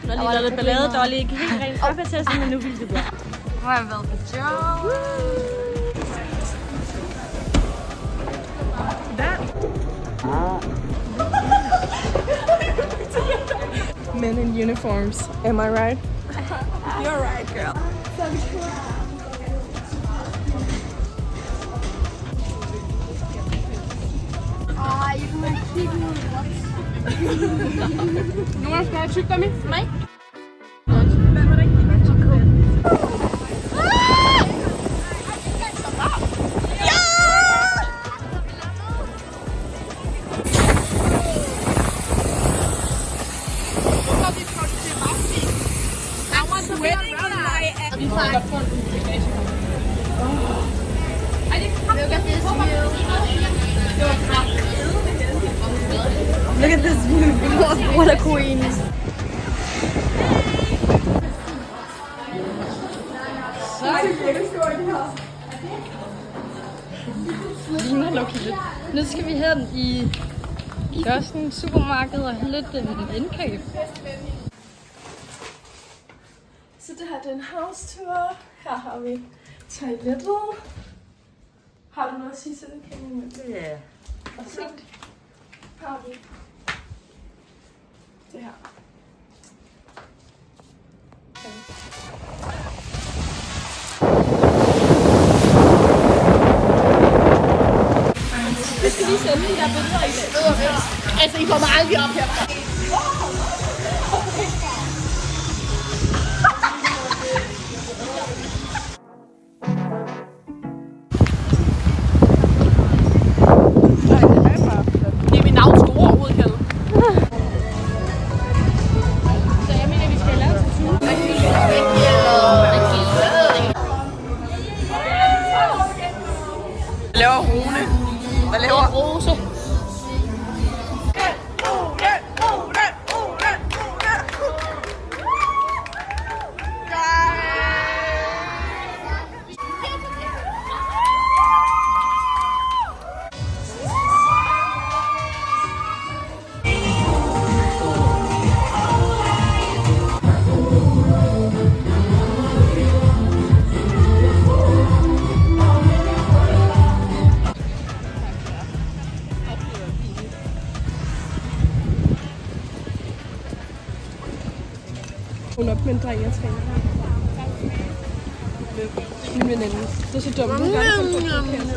Når lige lavet lidt ballade, Dolly ikke helt rent kaffetesten, men nu vil det være. Nu har jeg været på job. Men in uniforms, am I right? You're right, girl. Nogen skal have tyggegummi? Nej. Look at this view. What a queen. Nu skal vi hen i kiosken, supermarked og have lidt indkøb. Så det her det er en house tour. Her har vi toilettet. Har du noget at sige til det, Kenny? Ja. Og så har vi det her. Vi skal lige sende de der billeder i dag. Altså, I får mig aldrig op herfra. Det er min navn store hovedkæde. Så jeg mener, vi skal lave en tur. Hvad laver Rune? Hvad laver Rose. Hun op med en dreng, jeg træner her. Min veninde. Det er så dumt. Hun gør det kun for at kende.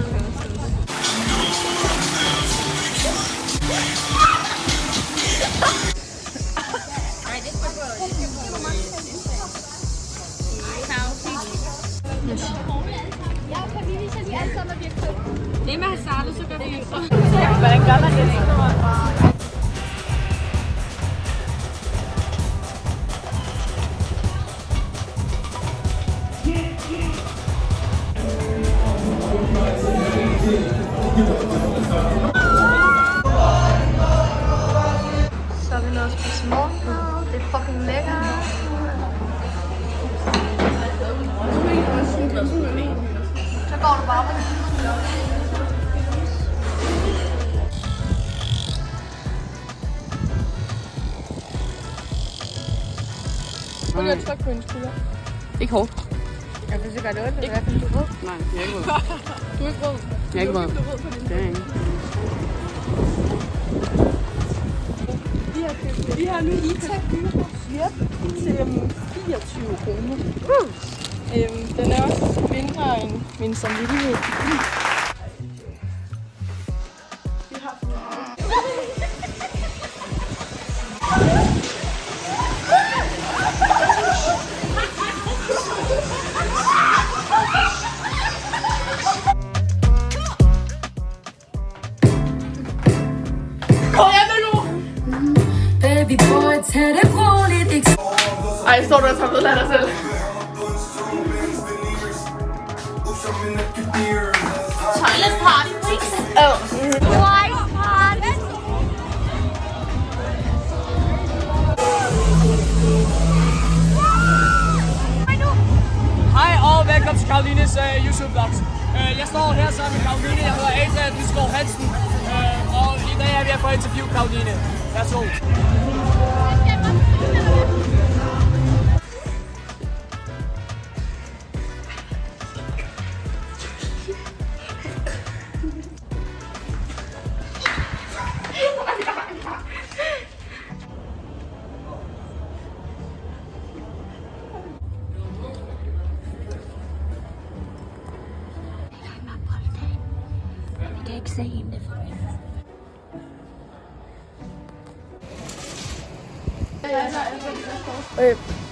Det med Hasardo, så gør det ikke så. Hvordan gør man det? Så er vi nået at spise morgenmad. Det er fucking lækkert. Så går du bare med det. Prøv lige at trykke på en skulder. Ikke hårdt. Jeg vil sikkert gøre det ondt, hvad du rød. Nej, jeg er ikke rød. Du er ikke rød. Jeg er ikke rød. Du er rød på din. Det er jeg ikke. Vi har nu Ita Gyros til 24 kroner. Den er også mindre end min samvittighed. Vi har Baby boy, tag det roligt. Ej, står du og tager ved af dig selv? Toilet party, please. White party. Hej og velkommen til Karolines YouTube-vlogs. Jeg står her sammen med Karoline. Jeg hedder Adrian Dysgaard Hansen. Og i dag er vi her for at interviewe Karoline. Værsgo.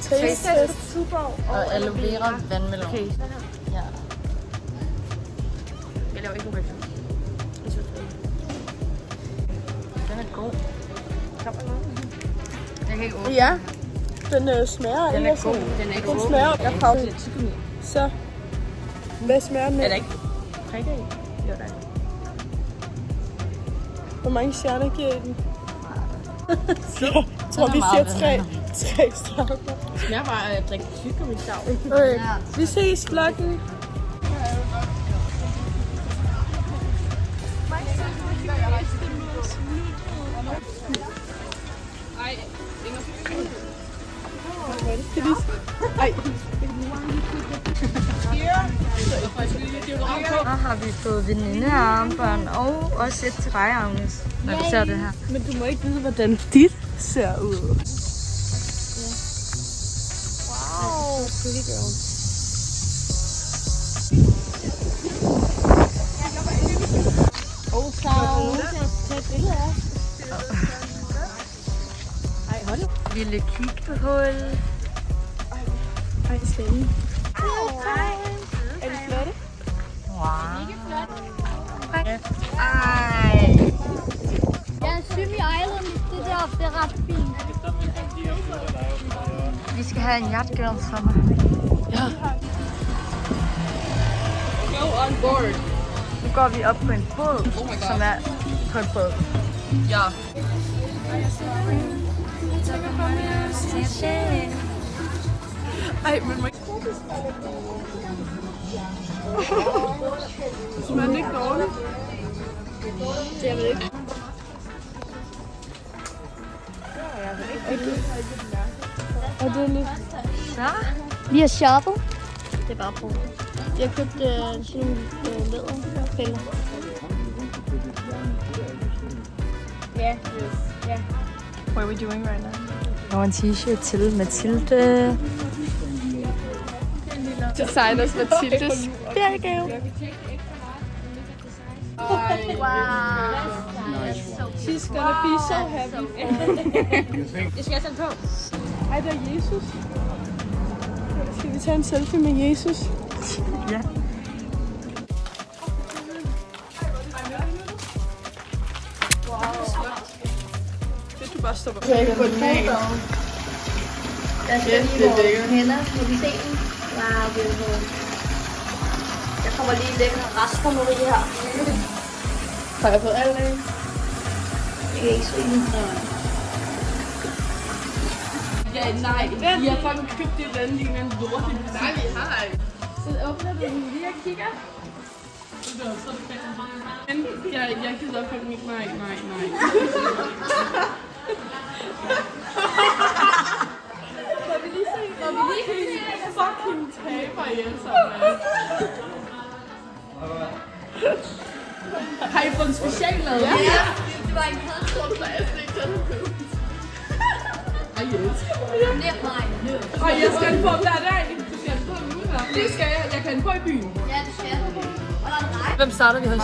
Taste Tuborg Og aloe vera vandmelon. Okay. Ja. Jeg laver ikke korrektion. Den er god. Jeg kan ikke åbne. Ja, den smager Den ikke er af sådan. god. Den er ikke Den god. smager. Jeg prøver lidt. Så. Hvad smager den? Er der ikke prikker i? Jo, der er. Hvor mange stjerner giver I den? Jeg tror, Den er vi meget siger 3 stjerner. Det smager bare af at drikke tyggegummi sav. Okay. Vi ses, vloggen. Ej, Så har vi fået venindearmbånd og også et til dig, Agnes, når vi ser det her. men du må ikke vide, hvordan dit ser ud. Wow, pretty girl. Lille kighul. Ej, spændende. Er de flotte? Wow. Ej. Ja, Simi Island, det deroppe, det er ret fint. Vi skal have en yacht girl sommer. Go on board. Nu går vi op på en båd, som er på en båd. Ja. Ej, men man... Smager den ikke dårligt? Det jeg ved ikke. Og det er lidt... Så. Vi har shoppet. Det er bare på. Jeg har købt sådan nogle læderfælder. Ja, ja. What are we doing right now? Og en t-shirt til Mathilde. Designers Mathildes feriegave. Wow. She's gonna be so happy. Jeg skal have sådan på. Ej, der er Jesus. Skal vi tage en selfie med Jesus? Ja. Det du bare stopper. Jeg kan få et foto. Der skal lige vores hænder. Må vi se den? Wow, beautiful. Der kommer lige lækre rester med det her. Har jeg fået alt af? Jeg kan ikke se den. Ja, nej. I har fucking købt det der ligner en lort. Nej, vi har ikke. Så åbner du den lige og kigger. Men jeg gider fucking ikke. Nej. Må vi lige se? Fucking taber I alle sammen. Har I fået en special lavet? Ja. Det var en plastik. Ej, yes. Og jeg skal den på hver dag. Du skal den på nu her. Det skal jeg. Jeg kan den på i byen. Ja, det skal du. Og der er en rej. Hvem starter vi hos?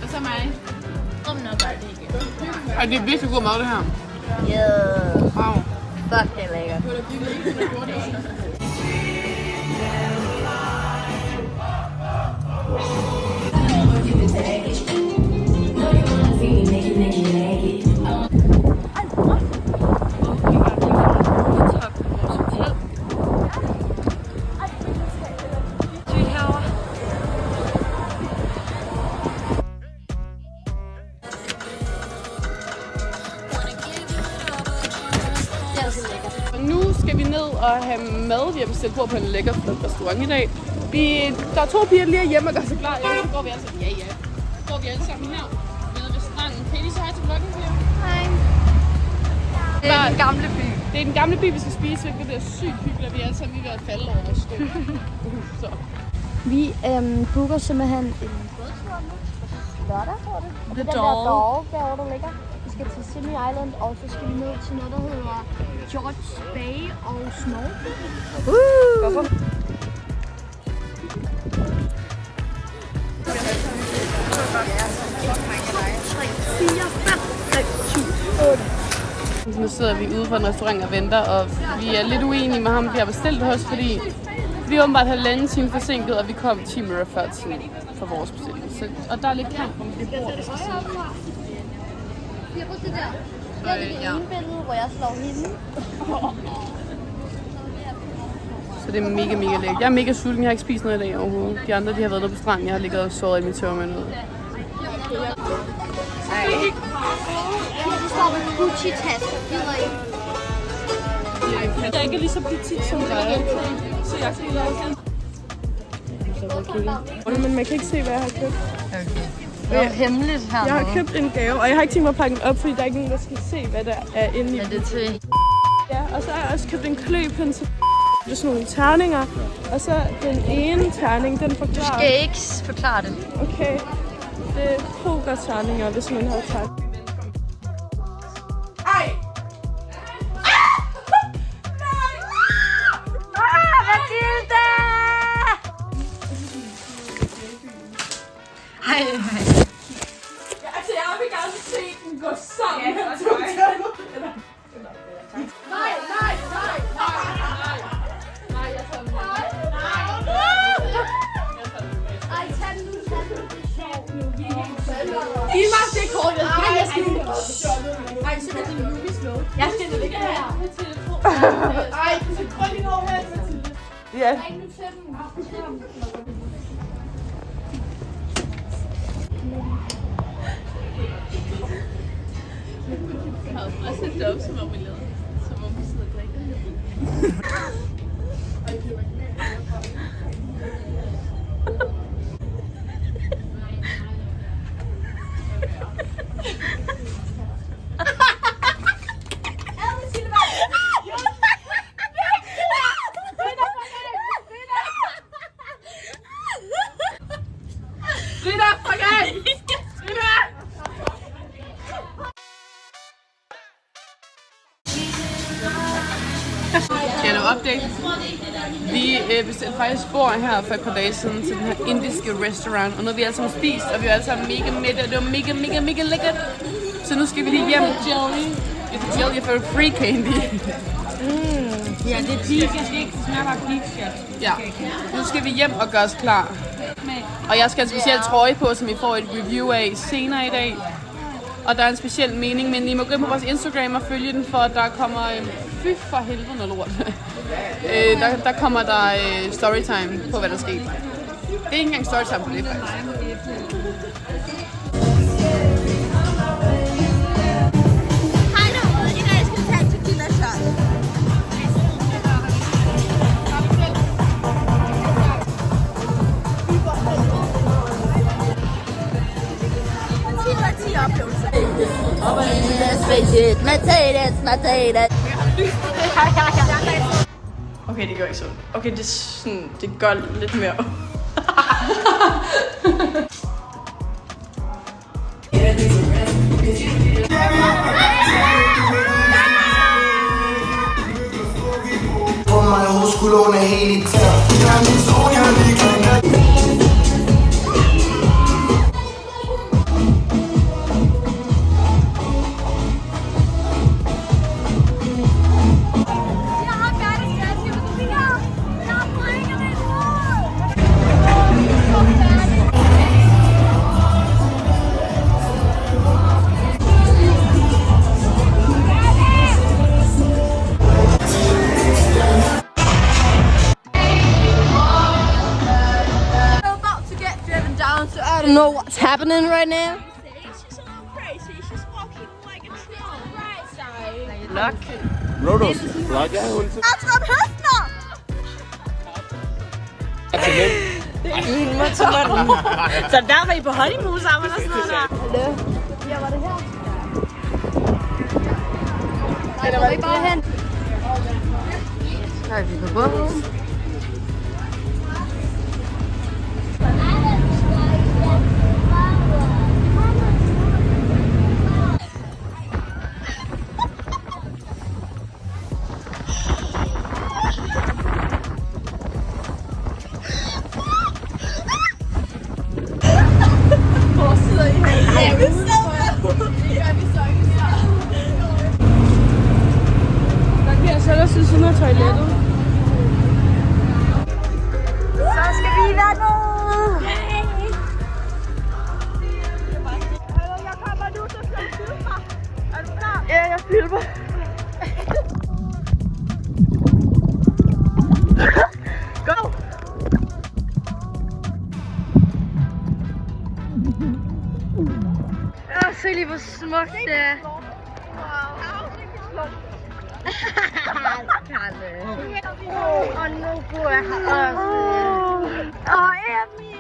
Og så mig. Kom nu, gør det ikke. Ej, det er virkelig god mad, det her. Yeah. Wow. Fuck, det er lækkert. Nu skal vi ned og have mad. Vi har bestilt bord på en lækker flot restaurant i dag. Der er 2 piger lige hjemme og gør sig klar. Ja, så går vi altså. Ja. Så går vi alle sammen her nede ved stranden. Kan I lige så hej til vloggen her? Hej. Det er den gamle by. Det er den gamle by, vi skal spise, hvilket det er sygt hyggeligt. Vi er alle sammen lige ved at falde over vores stol. Så. Vi booker simpelthen en bådtur nu. Lørdag, tror det. Og det er den Doll. der Doll derovre, der ligger. Vi skal til Simi Island, og så skal vi ned til noget, der hedder George Bay og Snorkel. så nu sidder vi ude for en restaurant og venter, og vi er lidt uenige med ham, vi har bestilt hos, fordi vi er åbenbart 1,5 time forsinket, og vi kom 10 minutter før tid for vores bestilling. Så, og der er lidt kamp om det bord, der skal sidde. Det er det ene billede, hvor jeg slår hende. Så det er mega, mega lækkert. Jeg er mega sulten, jeg har ikke spist noget i dag overhovedet. De andre, de har været nede på stranden, jeg har ligget og sovet i mit tørre med noget. Det står med Gucci-tasker, gider ikke. Jeg er ikke lige så petit som dig, så jeg kan lave det. Men man kan ikke se, hvad jeg har købt. Det er hemmeligt her. Jeg har købt en gave, og jeg har ikke tænkt mig at pakke den op, fordi der er ikke nogen, der skal se, hvad der er inde i. Er det til? Ja, og så har jeg også købt en kløpind til sådan nogle terninger. Og så den ene terning, den forklarer... Du skal ikke forklare det. Okay. Det er pokerterninger, hvis man har taget. Ej! Hej. Altså, jeg vil gerne se den gå sammen. Ja, nej, jeg tager den. Ej, tag den nu, Giv mig det kort, jeg skal ikke. Ej, så er det Julis lov. Jeg skal det ikke her. Ej, så prøv lige over her, Mathilde. Ja. Og så det op, som om vi lavede. Som om vi sidder og drikker. Skal jeg update? Vi bestilte faktisk bord her for et par dage siden til den her indiske restaurant, og nu har vi alle sammen spist, og vi er alle sammen mega mætte, og det var mega, mega, mega lækkert. Så nu skal vi lige hjem. Jelly for free candy. Ja, det er peach. Det smager bare peach. Ja. Nu skal vi hjem og gøre os klar. Og jeg skal have en speciel trøje på, som I får et review af senere i dag. Og der er en speciel mening, men I må gå ind på vores Instagram og følge den, for der kommer... Fy for helvede noget lort. Der kommer der storytime på, hvad der skete. Det er ikke engang storytime på det, faktisk. Hej derude, i dag skal vi tage en tequila shot. Mathilde 10 oplevelser. Okay, det gør ikke sådan. Okay, det er sådan, det gør lidt mere. På mig hovedskulderne helt i tær. I don't know what's happening right now. Rodos, Blaga hun til. Atram Høfner! Så derfor er I på honeymoon sammen og sådan noget der. Hallo? Ja, var det her? Nej, der var ikke bare hen. Så er vi på båden. til siden af toilettet. Så skal vi i vandet! Jeg kommer nu, så skal du filme mig. Er du klar? Ja, jeg filmer. Go! Se lige, hvor smukt det er. Og nu bor jeg her også. Emmy!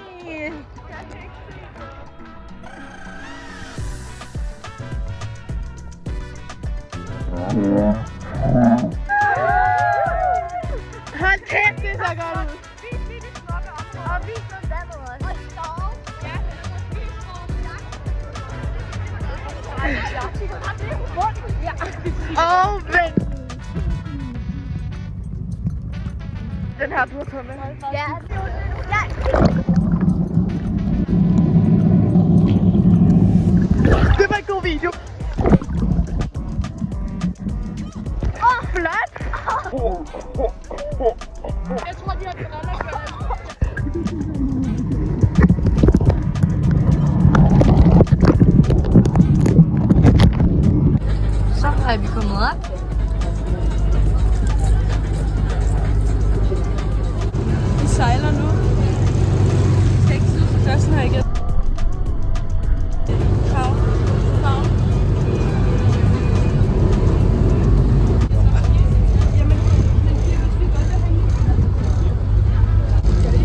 Hold kæft, det er så godt ud. Og vis noget vandet også. Åh, vent. Den her, du har taget med. Ja, Det var en god video. Flot. Jeg tror, de har briller gør. så er vi kommet op. Vi sejler nu. Pladsen her igen.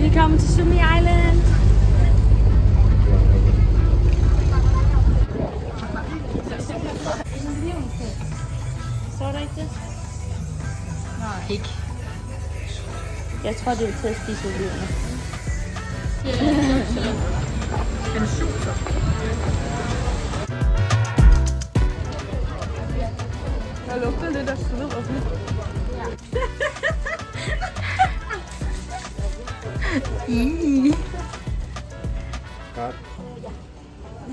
Vi kommer til Sumi Island. Så er der ikke det? Nej. Ikke. Jeg tror, det er til at spise oliverne. Den suser. Jeg lugter lidt af sved og sådan.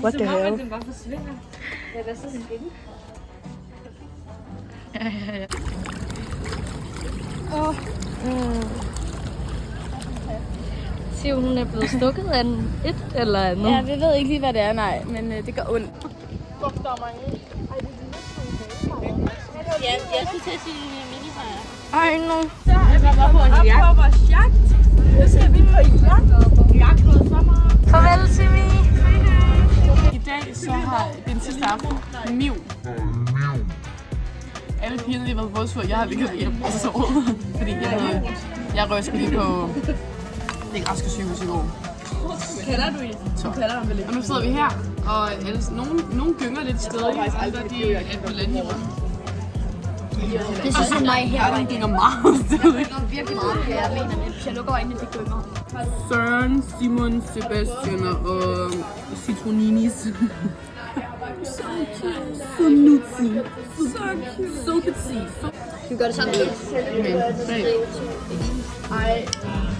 What the hell? Den bare forsvinder. Ja, hvad så skal den? Ja. Siger hun er blevet stukket af et eller andet? Ja, vi ved ikke lige, hvad det er, nej, men det gør ondt. Ja, jeg skulle til at sige mini-hajer. Ej, nu. Jeg var på en jagt. På vores jagt. Nu ser vi på jagt. Jagt på sommer. Farvel, Simi. I dag så har den sidste aften Miv. Alle pigerne har været på tur. Jeg har ligget hjemme og sovet, fordi jeg røg sgu lige på det græske sygehus i går. Kalder du i? Så. Og nu sidder vi her, og nogle gynger lidt stadig, andre de er på landjorden. Det synes jeg mig her. Andre gynger meget stadig. Det er virkelig meget, jeg mener det. Hvis jeg lukker øjnene, det gynger. Søren, Simon, Sebastian og Citroninis. So nutty. So petite. Vi gør det sammen. Ej.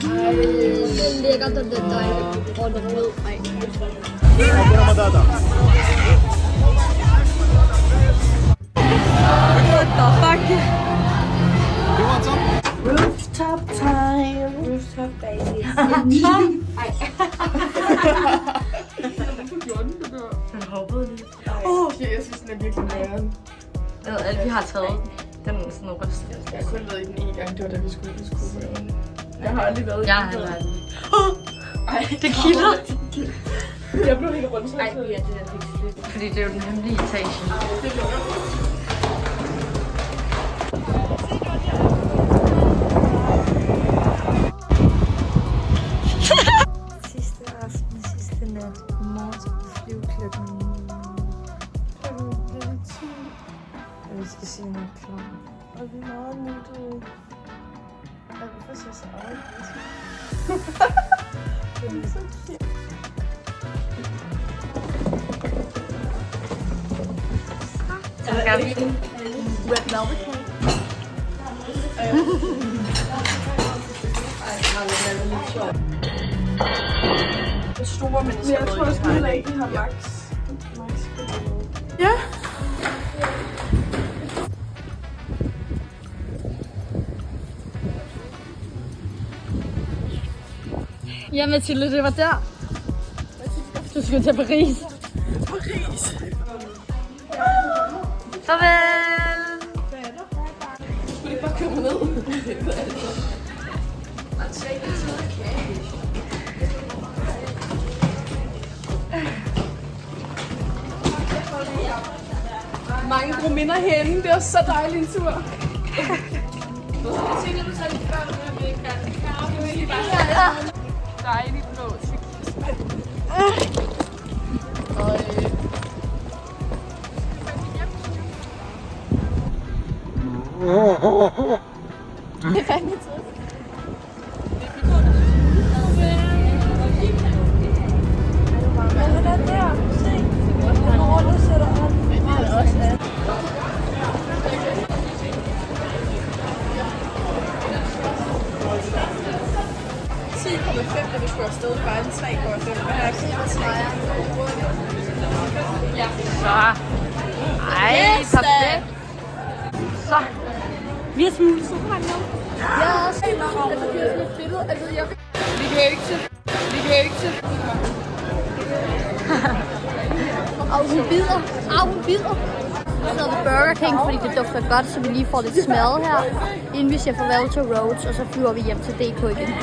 Det er lækkert, at det er dejligt. Og det er rød. Ej. What the fuck? Rooftop time. Rooftop baby. Jeg synes, den er virkelig nøjeren. Vi har taget den sådan ryst. Jeg har kun været i den en gang, det var da vi skulle i skolen. Jeg har aldrig været i den. Jeg har heller aldrig. Ej, Det kilder. Jeg blev helt rundt. Ej, ja, det er ikke slet. Fordi det er jo den hemmelige etage. Sidste aften, sidste nat. I morgen skal vi flyve klokken 10. Og vi skal se noget klar. Og vi er meget nuttede. Og vi får se så øjeblik. Det er så cute. Så skal vi Red velvet cake. Det store, men det skal jeg tror også heller ikke, de har max. Ja. Ja, Mathilde, det var der. Du skal til Paris. Farvel! Skulle de bare køre mig ned? Mange gode minder herinde. Det var så dejlig en tur. Jeg tænker, du tager de børn med dejlig blå cykelspand. Det er fandme tid. Da vi skulle afsted, det var en 3,5. Ja. Så. Ej, perfekt. Så. Vi har smuglet sofaen nu. Jeg har også set mig om et billede. Altså, Vi kan ikke til. hun bider. Så sidder vi Burger King, fordi det dufter godt, så vi lige får lidt smad her, inden vi siger farvel til Rhodes, og så flyver vi hjem til DK igen.